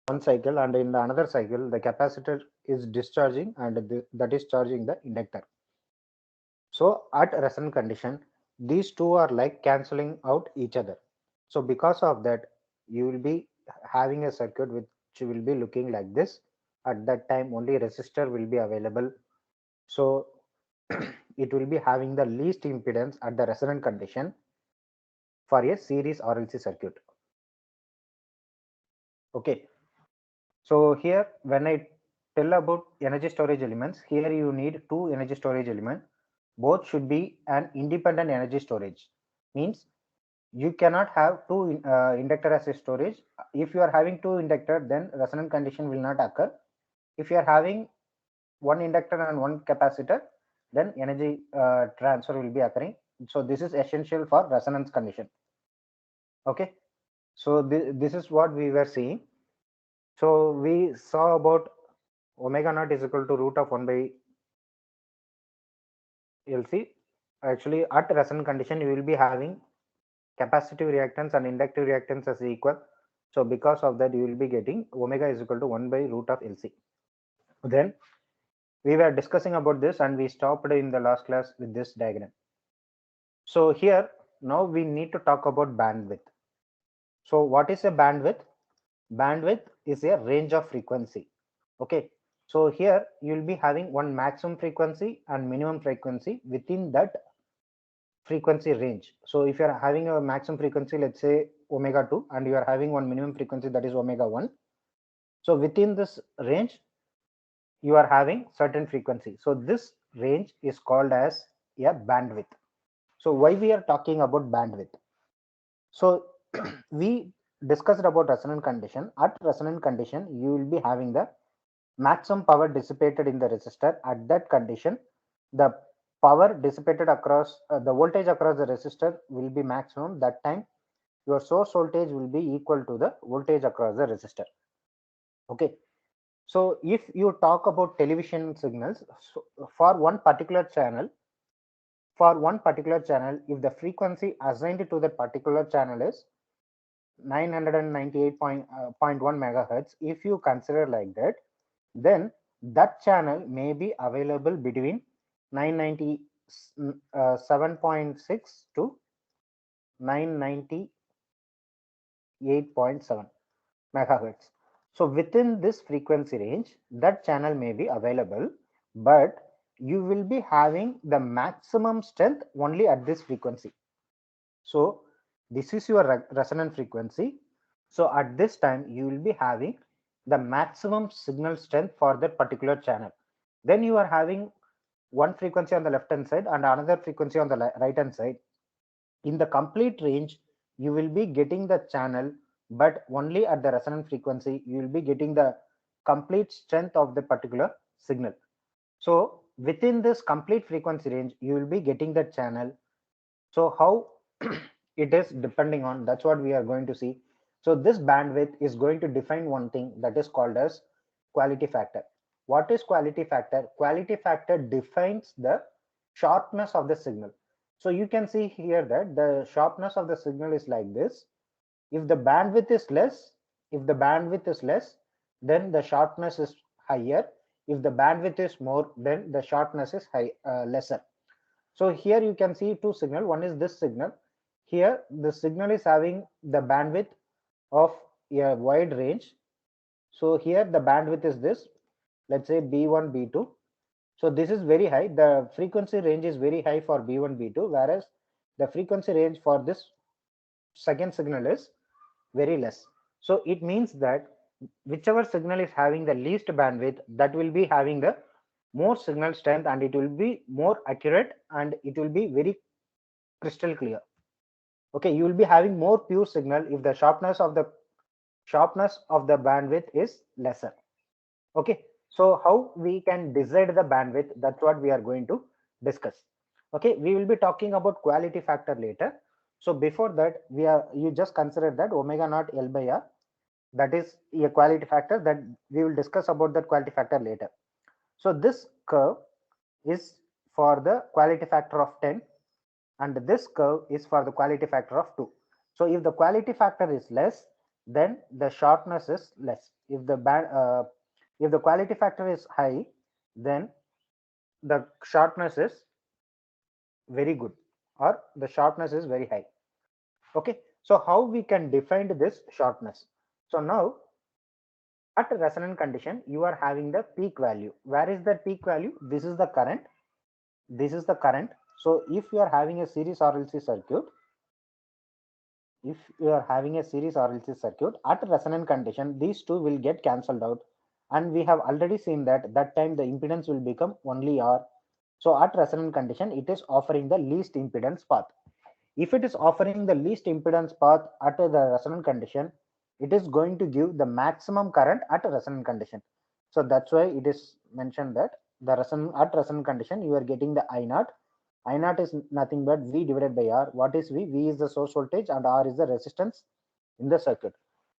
one cycle, and in the another cycle the capacitor is discharging and that is charging the inductor. So at resonant condition, these two are like cancelling out each other. So because of that, you will be having a circuit which will be looking like this. At that time, only resistor will be available. So it will be having the least impedance at the resonant condition for a series RLC circuit. Okay. So here, when I tell about energy storage elements, here you need two energy storage elements. Both should be an independent energy storage. Means you cannot have two inductor as a storage. If you are having two inductor, then resonant condition will not occur. If you are having one inductor and one capacitor, then energy transfer will be occurring. So this is essential for resonance condition. Okay. So this is what we were seeing. So we saw about omega naught is equal to root of 1 by LC. Actually, at resonant condition, you will be having capacitive reactance and inductive reactance as equal. So because of that, you will be getting omega is equal to 1 by root of LC. Then we were discussing about this and we stopped in the last class with this diagram. So here, now we need to talk about bandwidth. So what is a bandwidth? Bandwidth is a range of frequency. Okay. So here you will be having one maximum frequency and minimum frequency within that frequency range. So if you are having a maximum frequency, let's say omega 2, and you are having one minimum frequency that is omega 1. So within this range, you are having certain frequency. So this range is called as a bandwidth. So why we are talking about bandwidth? So we discussed about resonant condition. At resonant condition, you will be having the maximum power dissipated in the resistor. At that condition, the power dissipated across the voltage across the resistor will be maximum. That time your source voltage will be equal to the voltage across the resistor. Okay. So if you talk about television signals, so for one particular channel, if the frequency assigned to that particular channel is 998.1 megahertz, if you consider like that, then that channel may be available between 997.6 to 998.7 megahertz. So within this frequency range, that channel may be available, but you will be having the maximum strength only at this frequency. So this is your resonant frequency. So at this time, you will be having the maximum signal strength for that particular channel. Then you are having one frequency on the left hand side and another frequency on the right hand side. In the complete range, you will be getting the channel, but only at the resonant frequency, you will be getting the complete strength of the particular signal. So within this complete frequency range, you will be getting the channel. So how it is depending on, that's what we are going to see. So this bandwidth is going to define one thing that is called as quality factor. What is quality factor? Quality factor defines the sharpness of the signal. So you can see here that the sharpness of the signal is like this. If the bandwidth is less, then the sharpness is higher. If the bandwidth is more, then the sharpness is lesser. So here you can see two signal. One is this signal. Here the signal is having the bandwidth of a wide range. So here the bandwidth is this, let's say B1, B2. So this is very high. The frequency range is very high for B1, B2, whereas the frequency range for this second signal is very less. So it means that whichever signal is having the least bandwidth, that will be having the more signal strength and it will be more accurate and it will be very crystal clear. Okay, you will be having more pure signal if the sharpness of the bandwidth is lesser. Okay, so how we can decide the bandwidth, that's what we are going to discuss. Okay, we will be talking about quality factor later. So before that, you just consider that omega naught L by R, that is a quality factor, that we will discuss about that quality factor later. So this curve is for the quality factor of 10 and this curve is for the quality factor of 2. So if the quality factor is less, then the shortness is less. If the quality factor is high, then the shortness is very good, or the shortness is very high. Okay, so how we can define this shortness? So now at resonant condition, you are having the peak value. Where is that peak value? This is the current. This is the current. So if you are having a series RLC circuit, if you are having a series RLC circuit at resonant condition, these two will get cancelled out, and we have already seen that that time the impedance will become only R. So at resonant condition, it is offering the least impedance path. If it is offering the least impedance path at the resonant condition, it is going to give the maximum current at a resonant condition. So that's why it is mentioned that the at resonant condition you are getting the I naught. I naught is nothing but V divided by R. What is V? V is the source voltage and R is the resistance in the circuit.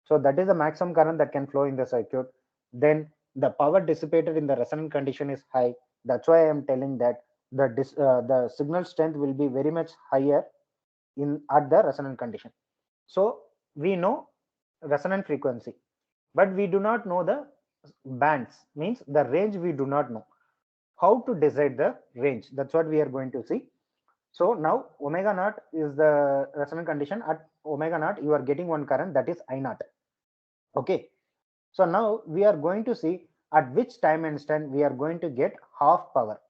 So that is the maximum current that can flow in the circuit. Then the power dissipated in the resonant condition is high. That's why I am telling that the signal strength will be very much higher in at the resonant condition. So we know resonant frequency, but we do not know the bands, means the range we do not know. How to decide the range? That's what we are going to see. So now omega naught is the resonant condition. At omega naught, you are getting one current, that is I naught. Okay. So now we are going to see at which time instant we are going to get half power.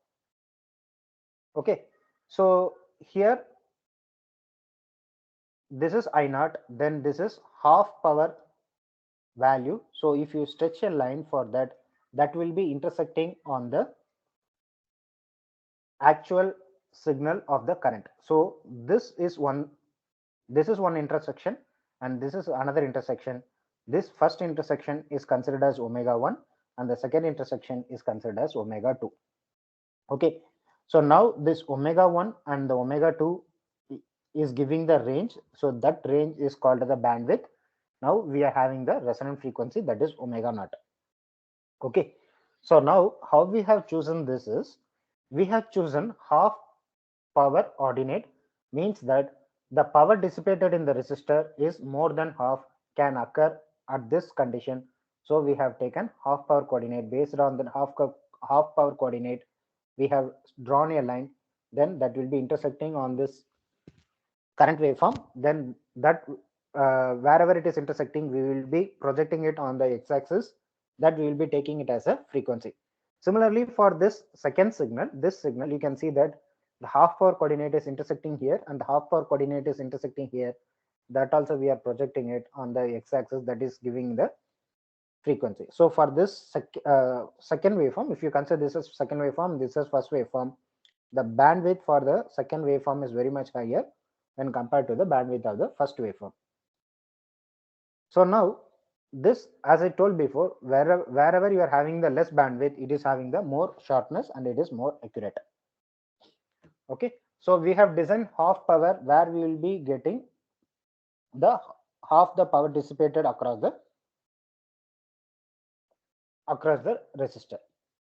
Okay. So here this is I naught, then this is half power value. So if you stretch a line for that, that will be intersecting on the actual signal of the current. So this is one intersection, and this is another intersection. This first intersection is considered as omega 1, and the second intersection is considered as omega 2. Okay, so now this omega 1 and the omega 2 is giving the range, so that range is called the bandwidth. Now we are having the resonant frequency, that is omega naught. Okay, so now how we have chosen this is, we have chosen half power ordinate, means that the power dissipated in the resistor is more than half can occur at this condition. So we have taken half power coordinate. Based on the half power coordinate, we have drawn a line, then that will be intersecting on this current waveform. Then that wherever it is intersecting, we will be projecting it on the x-axis, that we will be taking it as a frequency. Similarly, for this second signal, this signal, you can see that the half power coordinate is intersecting here and the half power coordinate is intersecting here. That also we are projecting it on the x-axis, that is giving the frequency. So for this second waveform, if you consider this as second waveform, this is first waveform, the bandwidth for the second waveform is very much higher when compared to the bandwidth of the first waveform. So now this, as I told before, wherever you are having the less bandwidth, it is having the more shortness and it is more accurate. Okay, so we have designed half power where we will be getting the half the power dissipated across the resistor.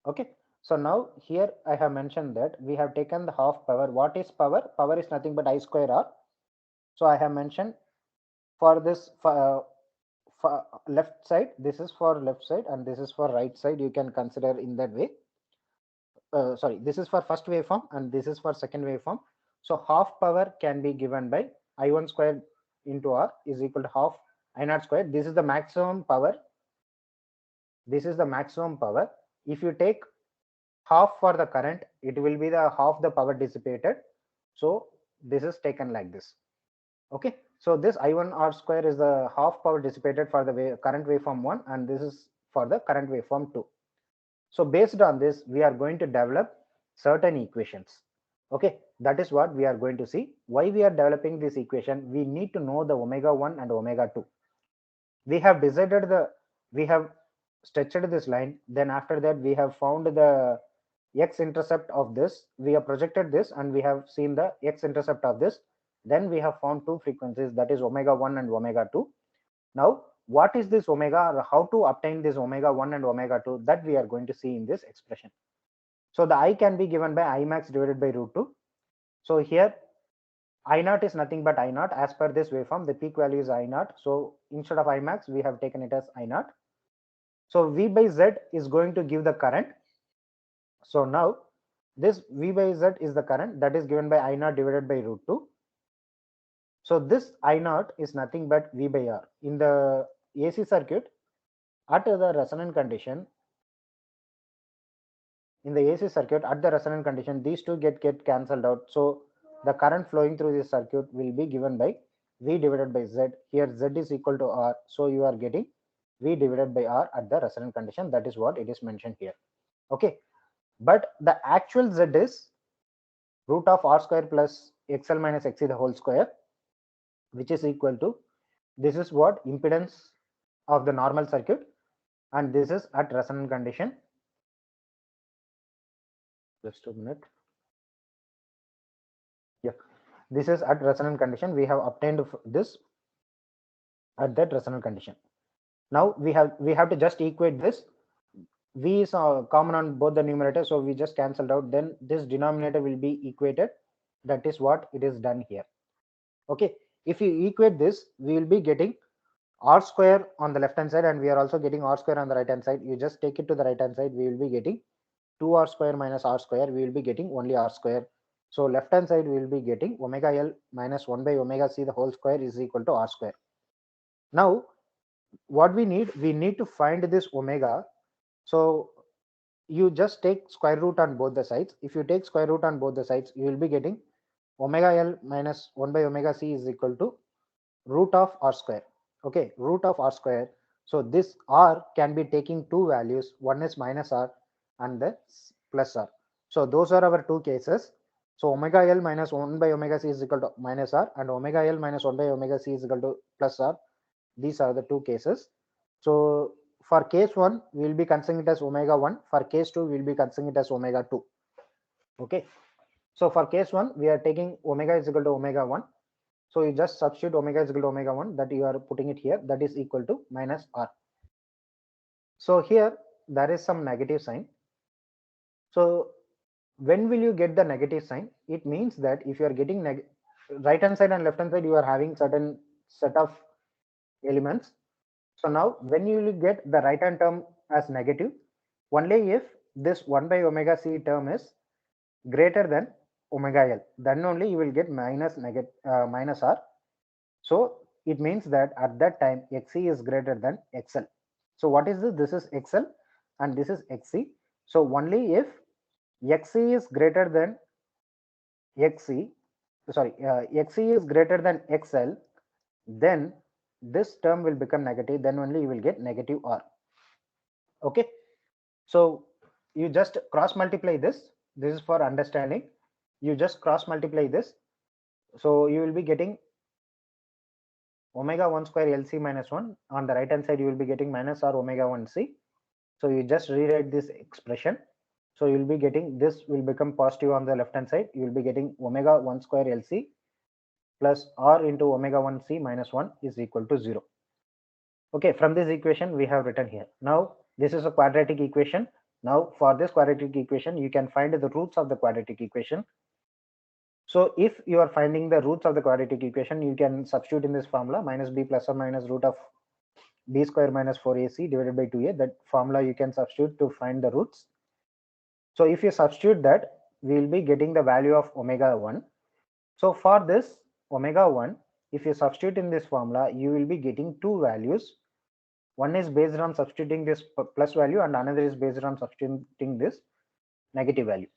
Okay, so now here I have mentioned that we have taken the half power. What is power? Power is nothing but I square R. So I have mentioned for this for left side, this is for left side and this is for right side. You can consider in that way. Sorry, this is for first waveform and this is for second waveform. So half power can be given by I1 square into R is equal to half I naught square. This is the maximum power. This is the maximum power. If you take half for the current, it will be the half the power dissipated. So this is taken like this. Okay, so this I1 R square is the half power dissipated for the current waveform 1 and this is for the current waveform 2. So based on this, we are going to develop certain equations. Okay, that is what we are going to see. Why we are developing this equation? We need to know the omega 1 and omega 2. We have decided we have stretched this line. Then after that, we have found the x-intercept of this. We have projected this and we have seen the x-intercept of this. Then we have found two frequencies, that is omega 1 and omega 2. Now, what is this omega, or how to obtain this omega 1 and omega 2, that we are going to see in this expression. So the I can be given by I max divided by root 2. So here I naught is nothing but I naught. As per this waveform, the peak value is I naught. So instead of I max, we have taken it as I naught. So V by Z is going to give the current. So now this V by Z is the current that is given by I naught divided by root 2. So this I naught is nothing but V by R. In the AC circuit, at the resonant condition, in the AC circuit, at the resonant condition, these two get cancelled out. So the current flowing through this circuit will be given by V divided by Z. Here Z is equal to R. So you are getting V divided by R at the resonant condition. That is what it is mentioned here. Okay. But the actual Z is root of R square plus XL minus XC the whole square, which is equal to, this is what impedance of the normal circuit, and this is at resonant condition. Just a minute. Yeah, this is at resonant condition. We have obtained this at that resonant condition. Now we have to just equate this. V is common on both the numerators, so we just cancelled out. Then this denominator will be equated. That is what it is done here. Okay, if you equate this, we will be getting R square on the left hand side, and we are also getting R square on the right hand side. You just take it to the right hand side, we will be getting 2R square minus R square. We will be getting only R square. So left hand side we will be getting omega L minus 1 by omega C the whole square is equal to R square. Now what we need to find this omega. So you just take square root on both the sides. If you take square root on both the sides, you will be getting omega L minus 1 by omega C is equal to root of R square. Okay, root of R square. So this R can be taking two values. One is minus R and the plus R. So those are our two cases. So omega L minus 1 by omega C is equal to minus R, and omega L minus 1 by omega C is equal to plus R. These are the two cases. So for case 1, we will be considering it as omega 1. For case 2, we will be considering it as omega 2. Okay. So for case 1, we are taking omega is equal to omega 1. So you just substitute omega is equal to omega 1, that you are putting it here, that is equal to minus R. So here there is some negative sign. So when will you get the negative sign? It means that if you are getting right hand side and left hand side, you are having certain set of elements. So now when you will get the right hand term as negative, only if this 1 by omega C term is greater than omega L, then only you will get minus R. So it means that at that time XC is greater than XL. So what is this? This is XL and this is XC. So only if XC is greater than XC, XC is greater than XL, then this term will become negative. Then only you will get negative R. Okay. So you just cross multiply this. This is for understanding. You just cross multiply this. So you will be getting omega 1 square LC minus 1. On the right hand side, you will be getting minus R omega 1C. So you just rewrite this expression. So you will be getting, this will become positive on the left hand side. You will be getting omega 1 square LC plus R into omega 1C minus 1 is equal to 0. Okay, from this equation we have written here. Now this is a quadratic equation. Now for this quadratic equation, you can find the roots of the quadratic equation. So if you are finding the roots of the quadratic equation, you can substitute in this formula minus b plus or minus root of b square minus 4ac divided by 2a. That formula you can substitute to find the roots. So if you substitute that, we will be getting the value of omega 1. So for this omega 1, if you substitute in this formula, you will be getting two values. One is based on substituting this plus value, and another is based on substituting this negative value.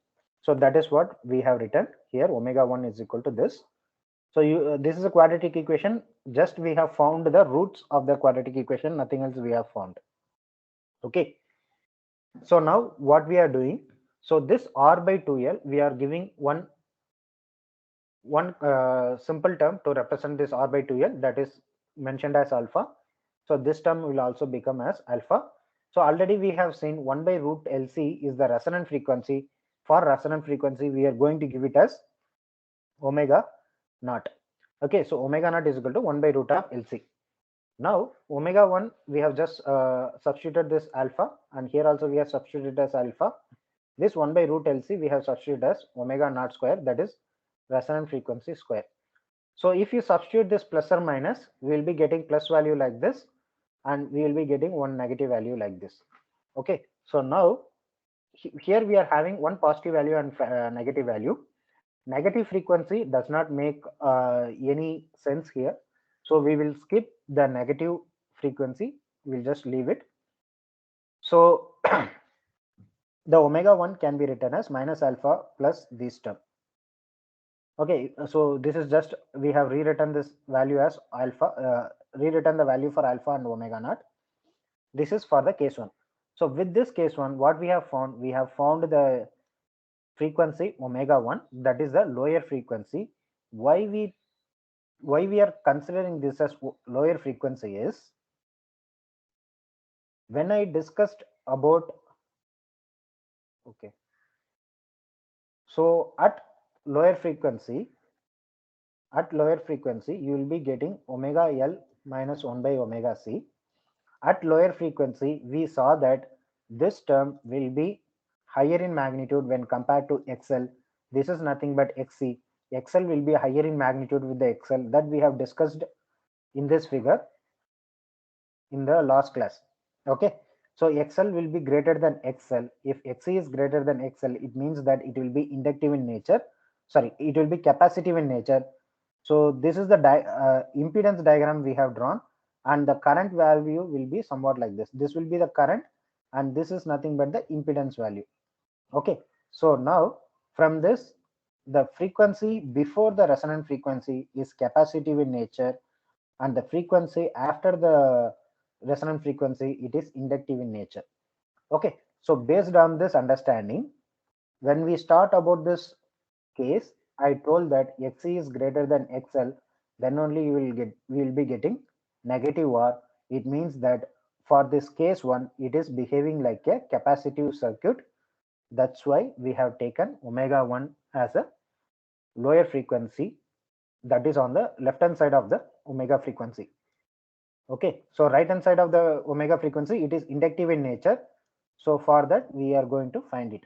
So that is what we have written here. Omega 1 is equal to this. So this is a quadratic equation. Just we have found the roots of the quadratic equation. Nothing else we have found. Okay. So now what we are doing. So this R by 2L, we are giving one simple term to represent this R by 2L, that is mentioned as alpha. So this term will also become as alpha. So already we have seen 1 by root LC is the resonant frequency. For resonant frequency, we are going to give it as omega naught. Okay, so omega naught is equal to 1 by root of LC. Now omega 1, we have just substituted this alpha, and here also we have substituted as alpha. This 1 by root LC we have substituted as omega naught square, that is resonant frequency square. So if you substitute this plus or minus, we will be getting plus value like this, and we will be getting one negative value like this. Okay, so now here we are having one positive value and negative value. Negative frequency does not make any sense here, so we will skip the negative frequency, we'll just leave it. So the omega 1 can be written as minus alpha plus this term. Okay, so this is just, we have rewritten this value as alpha, rewritten the value for alpha and omega naught. This is for the case 1. So with this case 1, what we have found, we have found the frequency omega 1, that is the lower frequency. Why we are considering this as lower frequency is, when I discussed about, okay, so at lower frequency, you will be getting omega L minus 1 by omega C. At lower frequency, we saw that this term will be higher in magnitude when compared to XL. This is nothing but XC. XL will be higher in magnitude with the XL, that we have discussed in this figure in the last class. Okay, so XL will be greater than XL. If XC is greater than XL, it means that it will be inductive in nature. Sorry, it will be capacitive in nature. So this is the impedance diagram we have drawn, and the current value will be somewhat like this. This will be the current, and this is nothing but the impedance value. Okay, so now from this, the frequency before the resonant frequency is capacitive in nature, and the frequency after the resonant frequency, it is inductive in nature. Okay, so based on this understanding, when we start about this case, I told that Xc is greater than XL, then only we will be getting negative R. It means that for this case 1, it is behaving like a capacitive circuit. That's why we have taken omega 1 as a lower frequency, that is on the left hand side of the omega frequency. Okay, so right hand side of the omega frequency, it is inductive in nature. So for that, we are going to find it.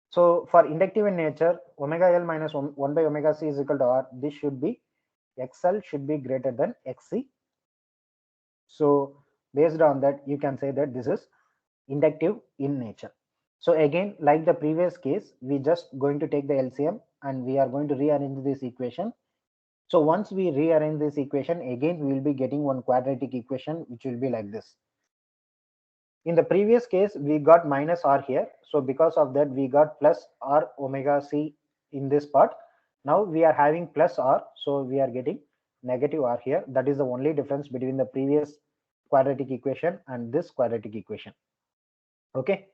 So for inductive in nature, omega L minus 1 by omega C is equal to R. This should be, XL should be greater than XC. So based on that, you can say that this is inductive in nature. So again, like the previous case, we just going to take the LCM and we are going to rearrange this equation. So once we rearrange this equation, again we will be getting one quadratic equation which will be like this. In the previous case, we got minus R here. So because of that, we got plus R omega C in this part. Now we are having plus R, so we are getting negative R here. That is the only difference between the previous quadratic equation and this quadratic equation. Okay,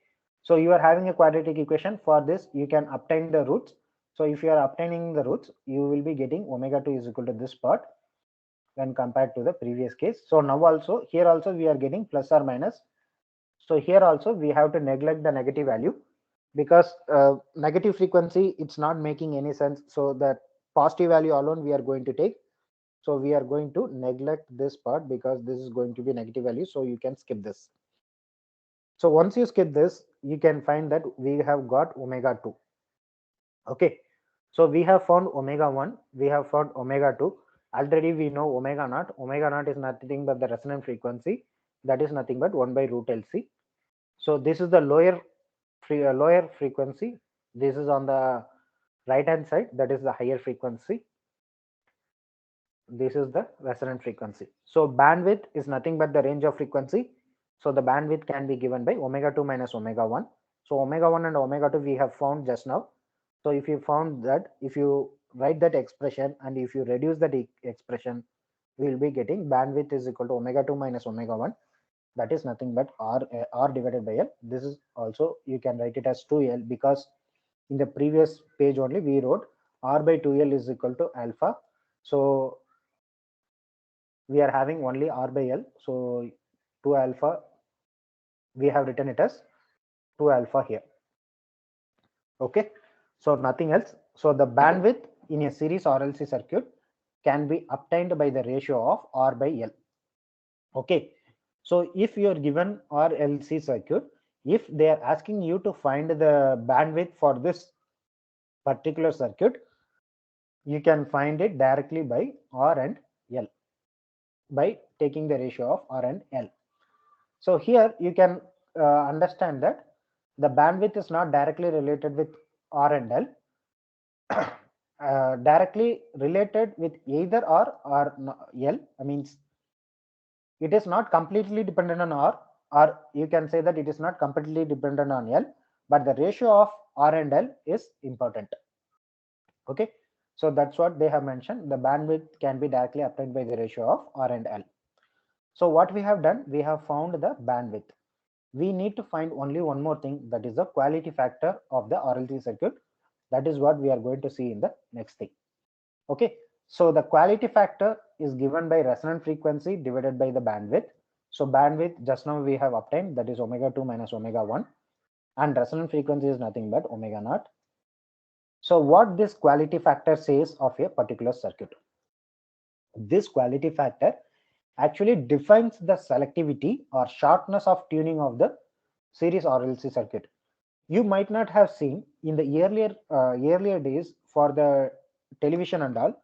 so you are having a quadratic equation. For this, you can obtain the roots. So if you are obtaining the roots, you will be getting omega 2 is equal to this part when compared to the previous case. So now also, here also we are getting plus or minus. So here also we have to neglect the negative value, because negative frequency, it's not making any sense. So that positive value alone we are going to take. So we are going to neglect this part because this is going to be negative value. So you can skip this. So once you skip this, you can find that we have got omega 2. Okay, so we have found omega 1, we have found omega 2. Already we know omega naught. Omega naught is nothing but the resonant frequency, that is nothing but 1 by root LC. So this is the lower frequency. This is on the right hand side, that is the higher frequency. This is the resonant frequency. So bandwidth is nothing but the range of frequency. So the bandwidth can be given by omega 2 minus omega 1. So omega 1 and omega 2 we have found just now. So if you found that, if you write that expression and if you reduce that expression, we will be getting bandwidth is equal to omega 2 minus omega 1. That is nothing but R divided by L. This is also, you can write it as 2L, because in the previous page only we wrote R by 2L is equal to alpha. So we are having only R by L. So 2 alpha, we have written it as 2 alpha here. Okay, so nothing else. So the bandwidth in a series RLC circuit can be obtained by the ratio of R by L. Okay, so if you are given RLC circuit, if they are asking you to find the bandwidth for this particular circuit, you can find it directly by R and L, by taking the ratio of R and L. So here you can understand that the bandwidth is not directly related with R and L, directly related with either R or L. I mean, it is not completely dependent on R, or you can say that it is not completely dependent on L, but the ratio of R and L is important. Okay, so that's what they have mentioned. The bandwidth can be directly obtained by the ratio of R and L. So what we have done, we have found the bandwidth. We need to find only one more thing, that is the quality factor of the RLC circuit. That is what we are going to see in the next thing. Okay, so the quality factor is given by resonant frequency divided by the bandwidth. So bandwidth just now we have obtained, that is omega 2 minus omega 1, and resonant frequency is nothing but omega naught. So what this quality factor says of a particular circuit? This quality factor actually defines the selectivity or sharpness of tuning of the series RLC circuit. You might not have seen in the earlier days for the television and all,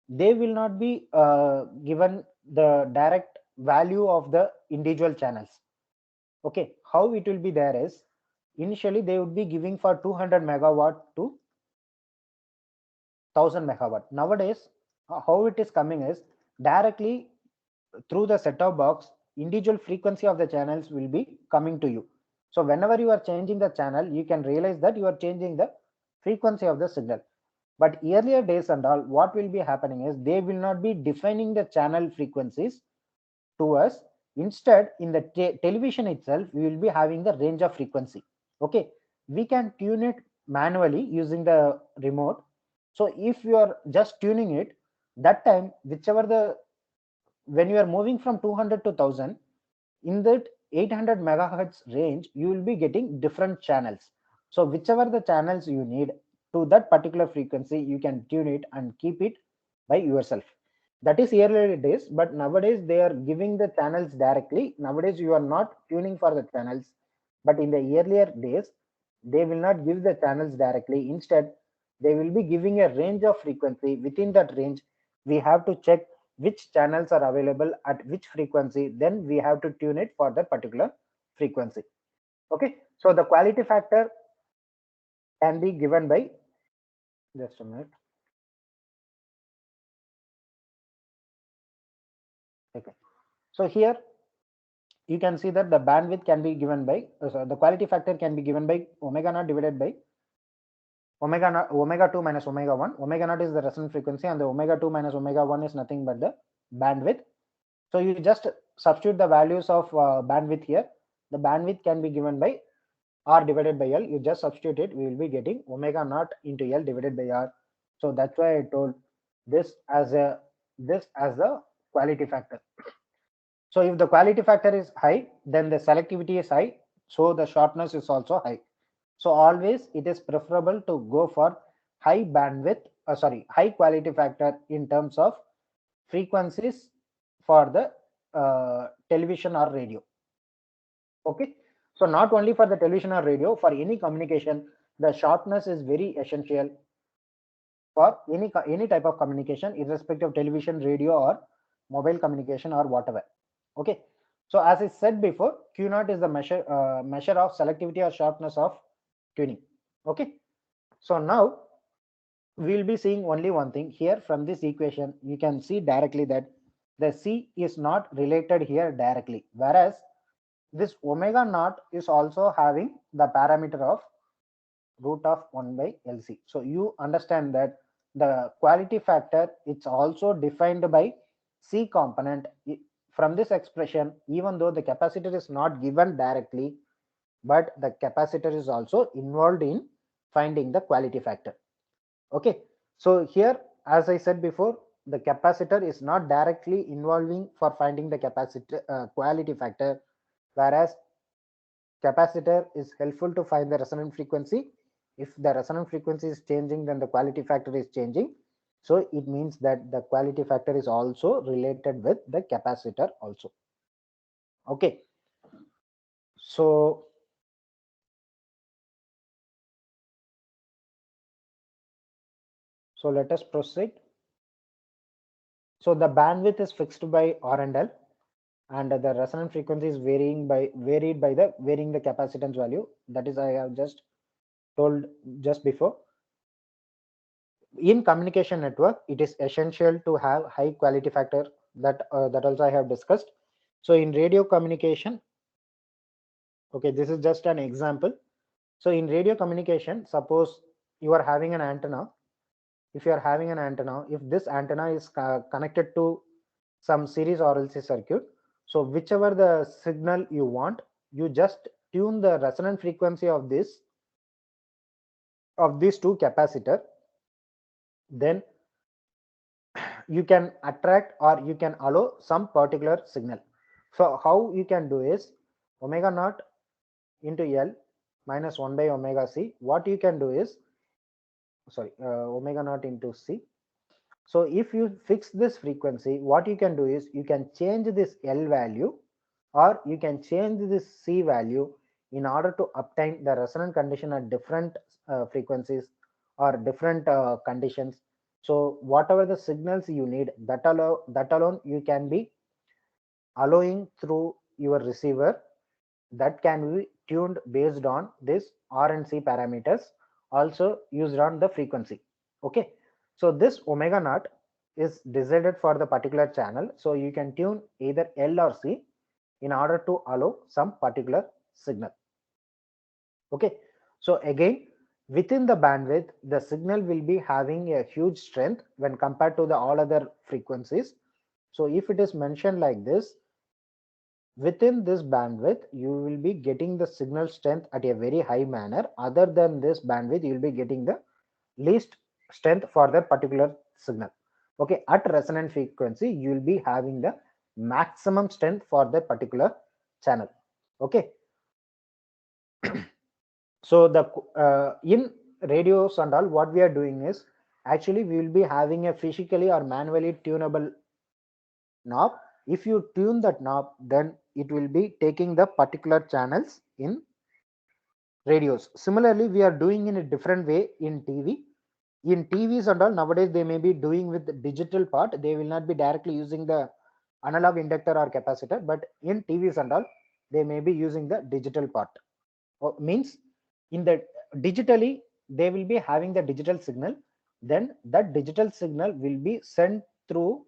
they will not be given the direct value of the individual channels. Okay, how it will be there is, initially they would be giving for 200 megawatt to 1000 megawatt. Nowadays, how it is coming is directly through the set-top box, individual frequency of the channels will be coming to you. So whenever you are changing the channel, you can realize that you are changing the frequency of the signal. But earlier days and all, what will be happening is they will not be defining the channel frequencies to us. Instead, in the television itself, we will be having the range of frequency. Okay, we can tune it manually using the remote. So if you are just tuning it, that time, whichever the, when you are moving from 200 to 1000, in that 800 megahertz range, you will be getting different channels. So whichever the channels you need to that particular frequency, you can tune it and keep it by yourself. That is earlier days, but nowadays they are giving the channels directly. Nowadays you are not tuning for the channels, but in the earlier days, they will not give the channels directly. Instead, they will be giving a range of frequency. Within that range, we have to check which channels are available at which frequency, then we have to tune it for that particular frequency. Okay, so the quality factor can be given by, just a minute. Okay, so here you can see that the bandwidth can be given by, the quality factor can be given by omega naught divided by omega 2 minus omega 1. Omega naught is the resonant frequency, and the omega 2 minus omega 1 is nothing but the bandwidth. So you just substitute the values of bandwidth here. The bandwidth can be given by R divided by L. You just substitute it, we will be getting omega naught into L divided by R. So that's why I told this as the quality factor. So if the quality factor is high, then the selectivity is high, so the sharpness is also high. So always it is preferable to go for high bandwidth, high quality factor in terms of frequencies for the television or radio. Okay, so not only for the television or radio, for any communication, the sharpness is very essential for any type of communication, irrespective of television, radio, or mobile communication, or whatever. Okay, so as I said before, Q naught is the measure of selectivity or sharpness of tuning. Okay, so now we'll be seeing only one thing here. From this equation, you can see directly that the C is not related here directly, whereas this omega naught is also having the parameter of root of 1 by LC. So you understand that the quality factor, it's also defined by C component. From this expression, even though the capacitor is not given directly, but the capacitor is also involved in finding the quality factor. Okay, so here, as I said before, the capacitor is not directly involving for finding the capacitor quality factor, whereas capacitor is helpful to find the resonant frequency. If the resonant frequency is changing, then the quality factor is changing. So it means that the quality factor is also related with the capacitor also. Okay, so So let us proceed. So the bandwidth is fixed by R and L, and the resonant frequency is varied by the varying the capacitance value. That is, I have just told just before. In communication network, it is essential to have high quality factor. That also I have discussed. So in radio communication, okay, this is just an example. So in radio communication, suppose you are having an antenna. If you are having an antenna, if this antenna is connected to some series RLC circuit, so whichever the signal you want, you just tune the resonant frequency of these two capacitor, then you can attract or you can allow some particular signal. So how you can do is omega naught into L minus 1 by omega C. What you can do is, sorry, omega naught into C. So if you fix this frequency, what you can do is you can change this L value or you can change this C value in order to obtain the resonant condition at different frequencies or different conditions. So whatever the signals you need, that alone you can be allowing through your receiver, that can be tuned based on this R and C parameters, also used on the frequency. Okay, so this omega naught is decided for the particular channel, so you can tune either L or C in order to allow some particular signal. Okay, so again, within the bandwidth, the signal will be having a huge strength when compared to the all other frequencies. So if it is mentioned like this, within this bandwidth you will be getting the signal strength at a very high manner. Other than this bandwidth, you will be getting the least strength for that particular signal. Okay, at resonant frequency you will be having the maximum strength for that particular channel. Okay, so the in radios and all, what we are doing is actually we will be having a physically or manually tunable knob. If you tune that knob, then it will be taking the particular channels in radios. Similarly, we are doing in a different way in TV. In TVs and all, nowadays they may be doing with the digital part. They will not be directly using the analog inductor or capacitor, but in TVs and all, they may be using the digital part. Means in the digitally, they will be having the digital signal. Then that digital signal will be sent through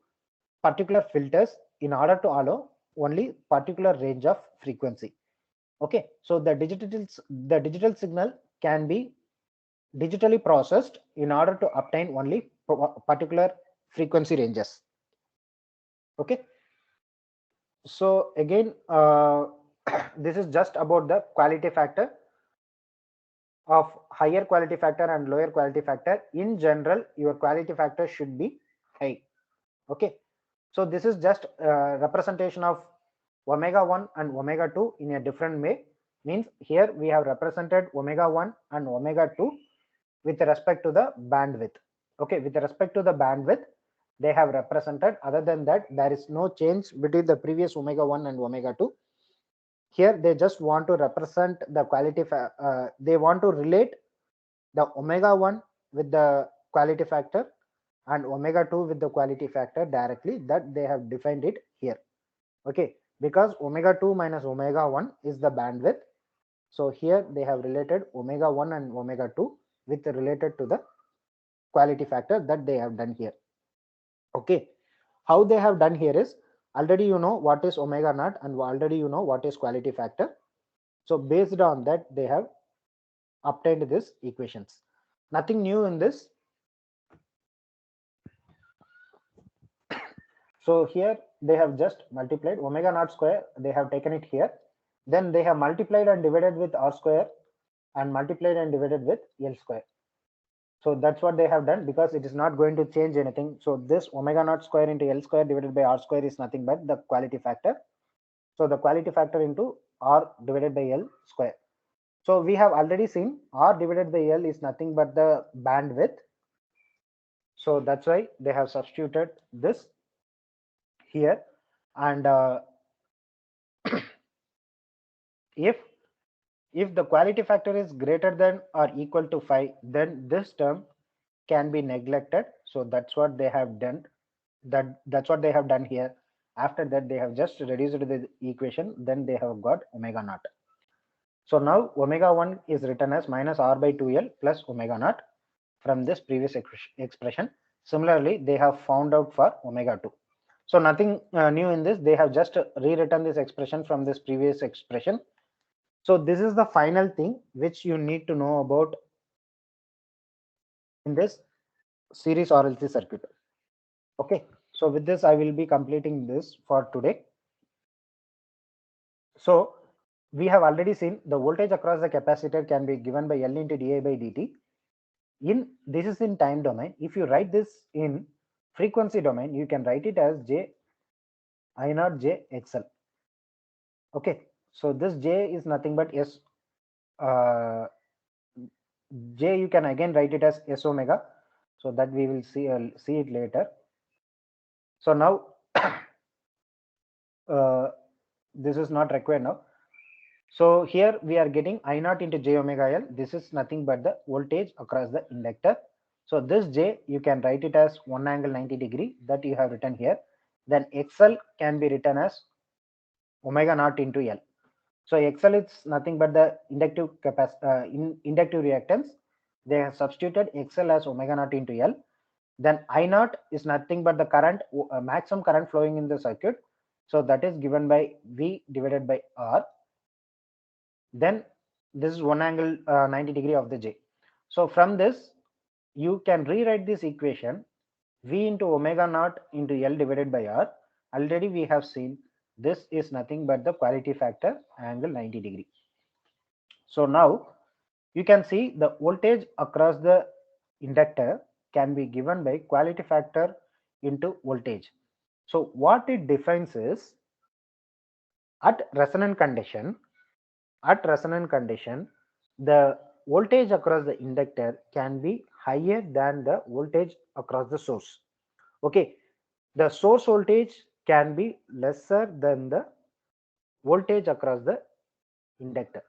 particular filters in order to allow only particular range of frequency. Okay, so the digital signal can be digitally processed in order to obtain only particular frequency ranges. Okay, so again, this is just about the quality factor of higher quality factor and lower quality factor. In general, your quality factor should be high. Okay, so this is just representation of omega 1 and omega 2 in a different way. Means here we have represented omega 1 and omega 2 with respect to the bandwidth. Okay, with respect to the bandwidth, they have represented. Other than that, there is no change between the previous omega 1 and omega 2. Here they just want to represent the quality, they want to relate the omega 1 with the quality factor and omega 2 with the quality factor directly, that they have defined it here. Okay, because omega 2 minus omega 1 is the bandwidth. So here they have related omega 1 and omega 2 with related to the quality factor, that they have done here. Okay, how they have done here is, already you know what is omega naught and already you know what is quality factor. So based on that, they have obtained this equations. Nothing new in this. So here they have just multiplied omega naught square, they have taken it here. Then they have multiplied and divided with r square and multiplied and divided with L square. So that's what they have done, because it is not going to change anything. So this omega naught square into L square divided by R square is nothing but the quality factor. So the quality factor into R divided by L square. So we have already seen R divided by L is nothing but the bandwidth. So that's why they have substituted this here. And if the quality factor is greater than or equal to 5, then this term can be neglected. So that's what they have done. That's what they have done here. After that, they have just reduced the equation. Then they have got omega naught. So now omega 1 is written as minus r by 2l plus omega naught from this previous expression. Similarly, they have found out for omega 2. So nothing new in this. They have just rewritten this expression from this previous expression. So this is the final thing which you need to know about in this series RLC circuit. Okay. So with this, I will be completing this for today. So we have already seen the voltage across the capacitor can be given by L into di by dt. This is in time domain. If you write this in frequency domain, you can write it as J I naught J XL. Okay. So this J is nothing but S. J you can again write it as S omega. So that we will see it later. So now this is not required now. So here we are getting I naught into j omega L. This is nothing but the voltage across the inductor. So this J you can write it as 1 angle 90 degree that you have written here. Then XL can be written as omega naught into L. So XL is nothing but the inductive reactance. They have substituted XL as omega naught into L. Then I naught is nothing but the current, maximum current flowing in the circuit. So that is given by V divided by R. Then this is 1 angle 90 degree of the J. So from this, you can rewrite this equation V into omega naught into L divided by R. Already we have seen this is nothing but the quality factor angle 90 degree. So now you can see the voltage across the inductor can be given by quality factor into voltage. So what it defines is at resonant condition, the voltage across the inductor can be higher than the voltage across the source. Okay, the source voltage can be lesser than the voltage across the inductor.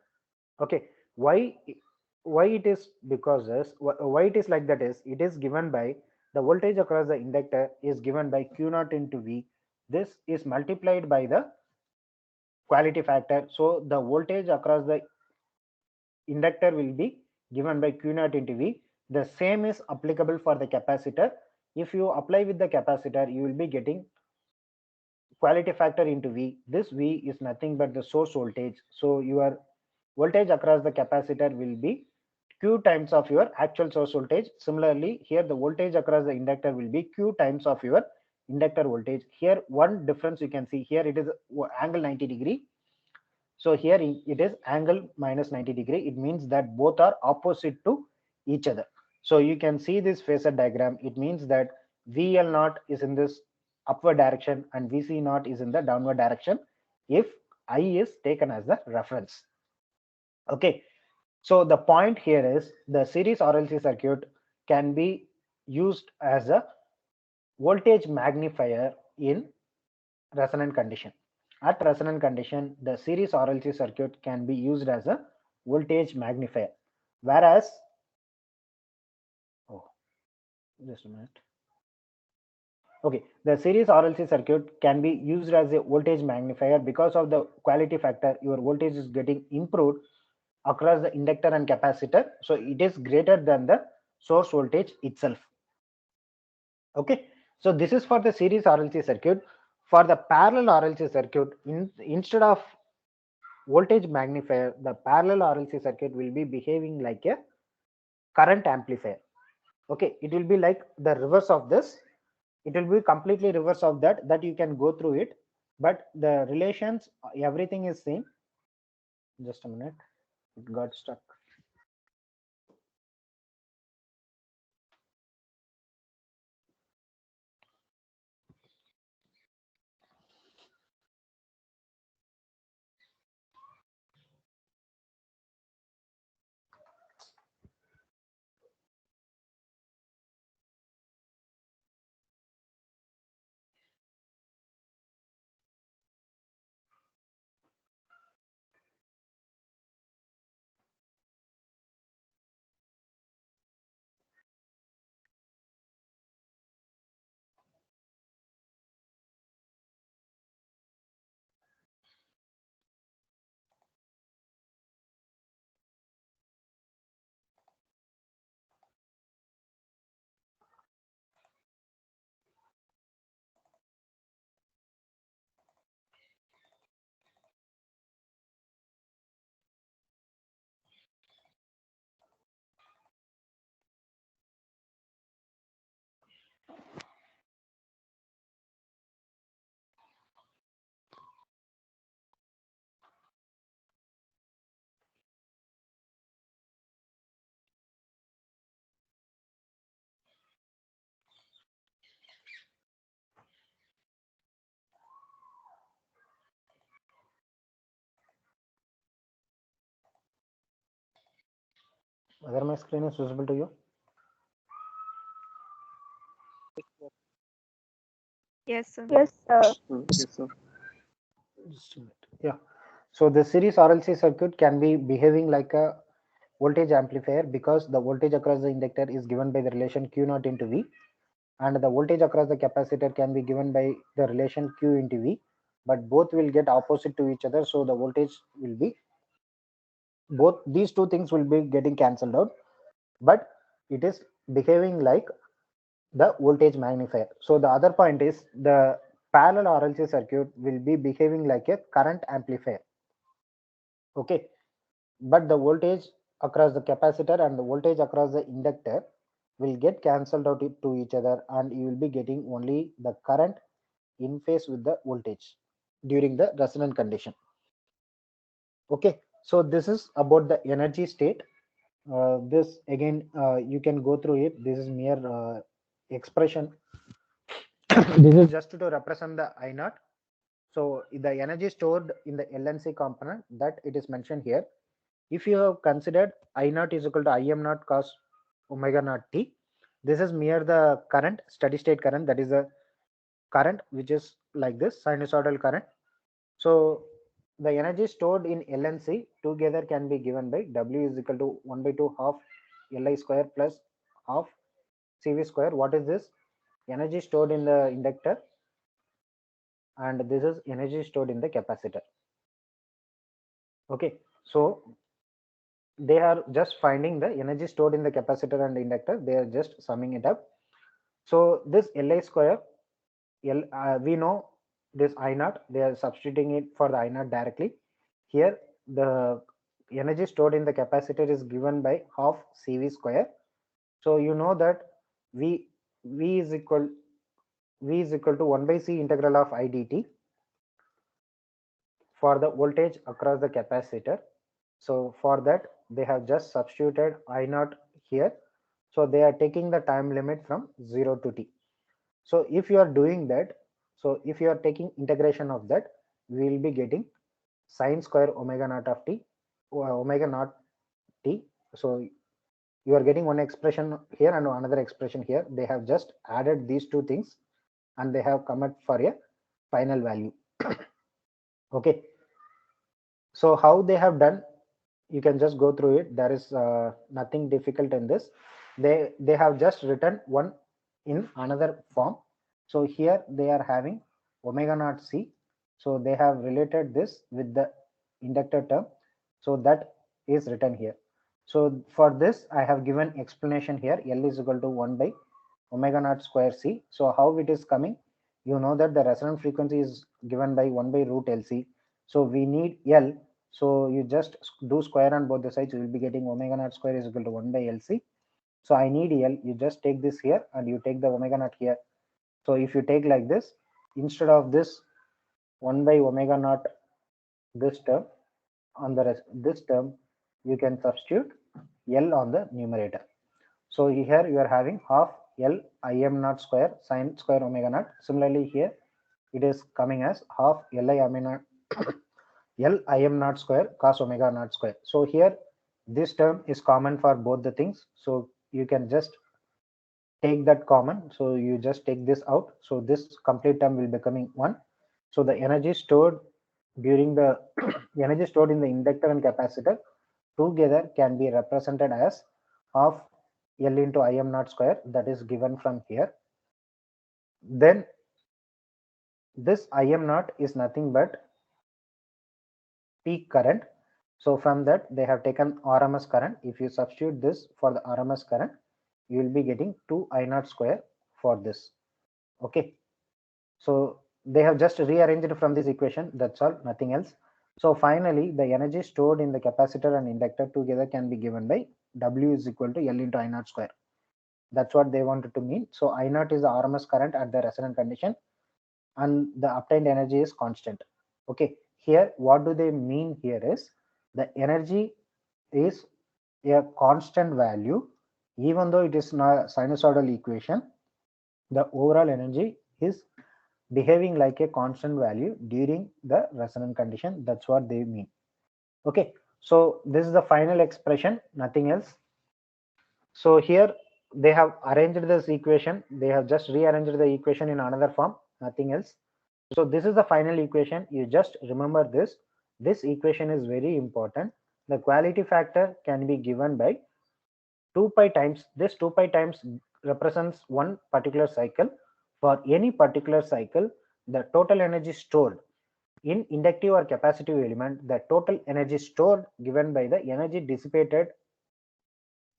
Okay, why it is because why it is like that is it is given by the voltage across the inductor is given by Q naught into V. This is multiplied by the quality factor. So the voltage across the inductor will be given by Q naught into V. The same is applicable for the capacitor. If you apply with the capacitor, you will be getting quality factor into V. This V is nothing but the source voltage. So your voltage across the capacitor will be Q times of your actual source voltage. Similarly, here the voltage across the inductor will be Q times of your inductor voltage. Here one difference you can see, here it is angle 90 degree. So here it is angle minus 90 degree. It means that both are opposite to each other. So you can see this phasor diagram. It means that VL naught is in this upward direction and VC naught is in the downward direction if I is taken as the reference. Okay. So the point here is the series RLC circuit can be used as a voltage magnifier in resonant condition. At resonant condition, the series RLC circuit can be used as a voltage magnifier. Whereas, oh, just a minute. Okay, the series RLC circuit can be used as a voltage magnifier because of the quality factor. Your voltage is getting improved across the inductor and capacitor. So it is greater than the source voltage itself. Okay, so this is for the series RLC circuit. For the parallel RLC circuit, instead of voltage magnifier, the parallel RLC circuit will be behaving like a current amplifier. Okay, it will be like the reverse of this. It will be completely reverse of that you can go through it, but the relations, everything is same. Just a minute, it got stuck. Whether my screen is visible to you? Yes, sir. Yes, sir. Yes, sir. Just a minute. Yeah. So the series RLC circuit can be behaving like a voltage amplifier because the voltage across the inductor is given by the relation Q naught into V, and the voltage across the capacitor can be given by the relation Q into V, but both will get opposite to each other. So the voltage will be, both these two things will be getting cancelled out, but it is behaving like the voltage magnifier. So the other point is the parallel RLC circuit will be behaving like a current amplifier. Okay, but the voltage across the capacitor and the voltage across the inductor will get cancelled out to each other, and you will be getting only the current in phase with the voltage during the resonant condition. Okay, so this is about the energy state. This again, you can go through it. This is mere expression. This is just to represent the I naught. So the energy stored in the LNC component that it is mentioned here. If you have considered I naught is equal to Im naught cos omega naught t, this is mere the current, steady state current, that is the current which is like this sinusoidal current. So the energy stored in LNC together can be given by W is equal to 1 by 2 half Li square plus half Cv square. What is this? Energy stored in the inductor, and this is energy stored in the capacitor. Okay, so they are just finding the energy stored in the capacitor and inductor. They are just summing it up. So this Li square, we know this I naught. They are substituting it for the I naught directly. Here the energy stored in the capacitor is given by half Cv square. So you know that V V is equal V is equal to 1 by C integral of I dt for the voltage across the capacitor. So for that they have just substituted I naught here. So they are taking the time limit from 0 to t. So if you are doing that, so if you are taking integration of that, we will be getting sine square omega naught of t, omega naught t. So you are getting one expression here and another expression here. They have just added these two things and they have come up for a final value. Okay, so how they have done, you can just go through it. There is nothing difficult in this. They have just written one in another form. So here they are having omega naught c, so they have related this with the inductor term, so that is written here. So for this I have given explanation here. L is equal to 1 by omega naught square c. So how it is coming, you know that the resonant frequency is given by 1 by root LC. So we need L, so you just do square on both the sides. You will be getting omega naught square is equal to 1 by LC. So I need L. You just take this here and you take the omega naught here. So if you take like this, instead of this 1 by omega naught, this term on the rest, this term, you can substitute L on the numerator. So here you are having half L Im naught square sine square omega naught. Similarly here it is coming as half Li Im naught L Im naught square cos omega naught square. So here this term is common for both the things. So you can just take that common. So you just take this out. So this complete term will becoming 1. So the energy stored during the energy stored in the inductor and capacitor together can be represented as half L into Im naught square, that is given from here. Then this Im naught is nothing but peak current. So from that they have taken RMS current. If you substitute this for the RMS current, you will be getting 2 I naught square for this. Okay. So they have just rearranged from this equation. That's all, nothing else. So finally, the energy stored in the capacitor and inductor together can be given by W is equal to L into I naught square. That's what they wanted to mean. So I naught is the RMS current at the resonant condition, and the obtained energy is constant. Okay, here what do they mean here is the energy is a constant value, even though it is not sinusoidal equation, the overall energy is behaving like a constant value during the resonant condition. That's what they mean. Okay, so this is the final expression, nothing else. So here they have arranged this equation. They have just rearranged the equation in another form, nothing else. So this is the final equation. You just remember this. This equation is very important. The quality factor can be given by 2 pi times. This 2 pi times represents one particular cycle. For any particular cycle, the total energy stored in inductive or capacitive element, the total energy stored given by the energy dissipated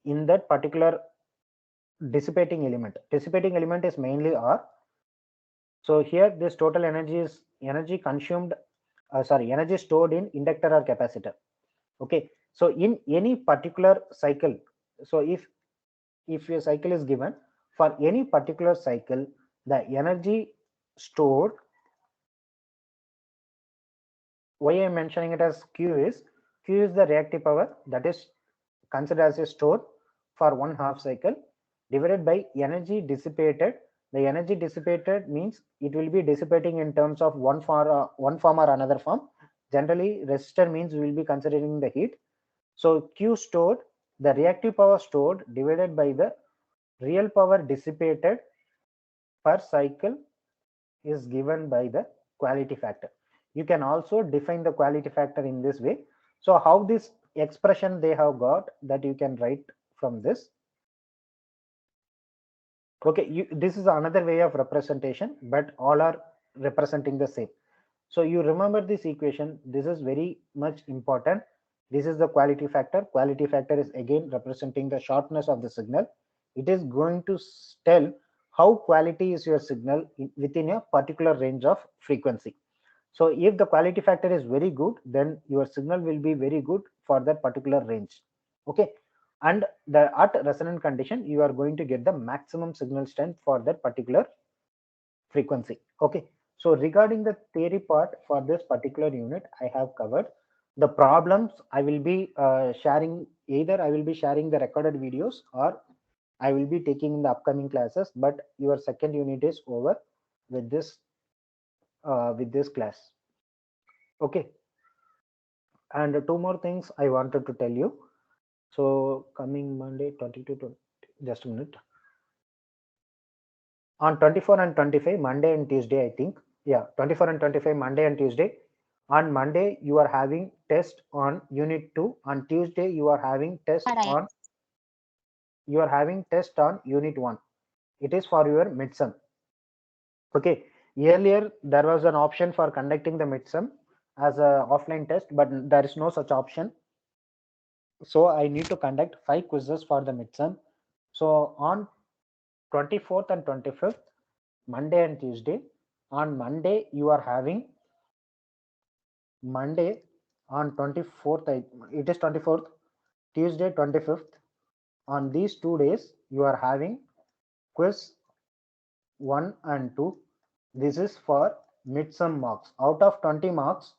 in that particular dissipating element. Dissipating element is mainly R. So here this total energy is energy consumed, energy stored in inductor or capacitor. Okay, so in any particular cycle, so if a cycle is given, for any particular cycle, the energy stored, why I am mentioning it as Q is the reactive power that is considered as a store for one half cycle divided by energy dissipated. The energy dissipated means it will be dissipating in terms of one form or another form. Generally, resistor means we will be considering the heat. So Q stored, the reactive power stored divided by the real power dissipated per cycle is given by the quality factor. You can also define the quality factor in this way. So how this expression they have got, that you can write from this. Okay, this is another way of representation, but all are representing the same. So you remember this equation. This is very much important. This is the quality factor. Quality factor is again representing the shortness of the signal. It is going to tell how quality is your signal within a particular range of frequency. So if the quality factor is very good, then your signal will be very good for that particular range. Okay, and the at resonant condition, you are going to get the maximum signal strength for that particular frequency. Okay, so regarding the theory part for this particular unit, I have covered the problems. I will be sharing, either I will be sharing the recorded videos or I will be taking in the upcoming classes, but your second unit is over with this class. Okay, and two more things I wanted to tell you. So coming Monday 22 20, just a minute, on 24 and 25, Monday and Tuesday, I think. Yeah, 24 and 25, Monday and Tuesday. On Monday you are having test on unit 2. On Tuesday you are having test on unit 1. It is for your midsum. Okay, earlier there was an option for conducting the midsum as a offline test, but there is no such option. So I need to conduct 5 quizzes for the midsum. So on 24th and 25th, Monday and Tuesday. On Monday, you are having Monday on 24th, it is 24th, Tuesday 25th. On these 2 days, you are having quiz 1 and 2. This is for midsum marks. Out of 20 marks,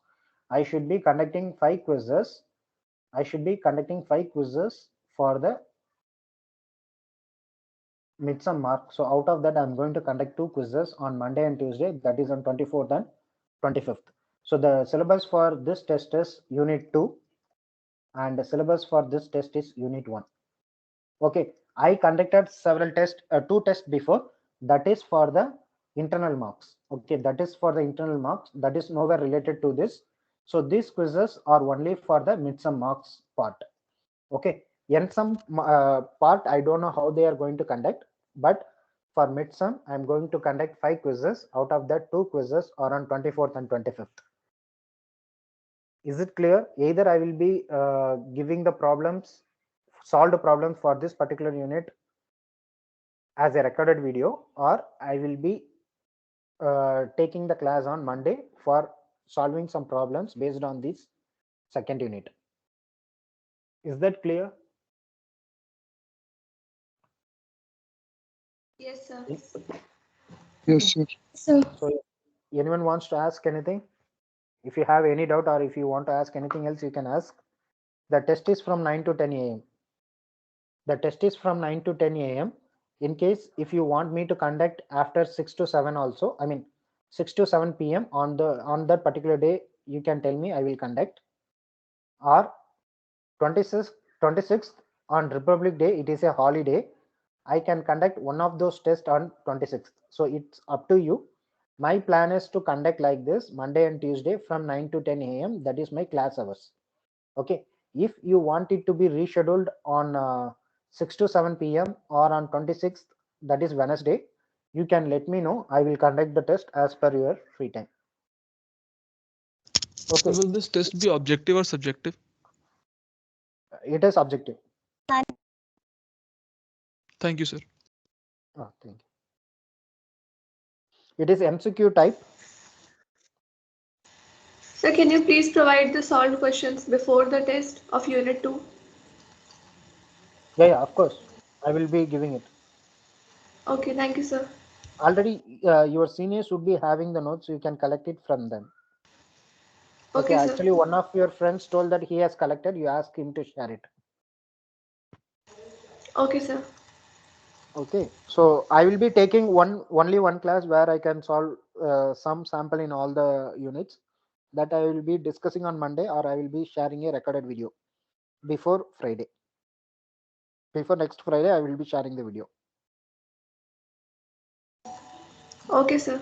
I should be conducting 5 quizzes. I should be conducting 5 quizzes for the midsum mark. So out of that, I'm going to conduct 2 quizzes on Monday and Tuesday. That is on 24th and 25th. So the syllabus for this test is unit 2 and the syllabus for this test is unit 1. Okay, I conducted several tests, 2 tests before. That is for the internal marks. Okay, that is for the internal marks. That is nowhere related to this. So these quizzes are only for the midsum marks part. Okay, ensum part, I don't know how they are going to conduct, but for midsum, I'm going to conduct 5 quizzes. Out of that, 2 quizzes are on 24th and 25th. Is it clear? Either I will be giving the problems, solved problems for this particular unit as a recorded video, or I will be taking the class on Monday for solving some problems based on this second unit. Is that clear? Yes, sir. Yes, sir. So, So anyone wants to ask anything? If you have any doubt or if you want to ask anything else, you can ask. The test is from 9 to 10 a.m. The test is from 9 to 10 a.m. In case if you want me to conduct after 6 to 7 also, I mean 6 to 7 p.m. on that particular day, you can tell me, I will conduct. Or 26th on Republic Day, it is a holiday. I can conduct one of those tests on 26th. So it's up to you. My plan is to conduct like this Monday and Tuesday from 9 to 10 a.m. That is my class hours. Okay. If you want it to be rescheduled on 6 to 7 p.m. or on 26th, that is Wednesday, you can let me know. I will conduct the test as per your free time. So Okay. will this test be objective or subjective? It is objective. Thank you, sir. Oh, thank you. It is MCQ type. Sir, can you please provide the solved questions before the test of Unit 2? Yeah, of course. I will be giving it. Okay, thank you, sir. Already, your seniors would be having the notes. You can collect it from them. Okay, Okay, sir. actually, one of your friends told that he has collected. You ask him to share it. Okay, sir. Okay, so I will be taking only one class where I can solve some sample in all the units. That I will be discussing on Monday, or I will be sharing a recorded video before Friday. Before next Friday, I will be sharing the video. Okay, sir.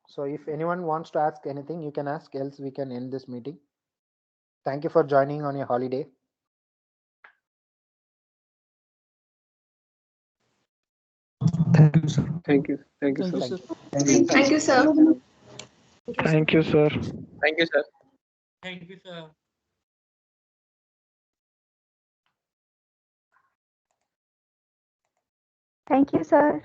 So if anyone wants to ask anything, you can ask, else we can end this meeting. Thank you for joining on your holiday. Thank you, sir. Thank you. Thank you, Thank you, sir. sir. Thank you, sir. Thank you, sir. Thank you, sir. Thank you, sir. Thank you, sir.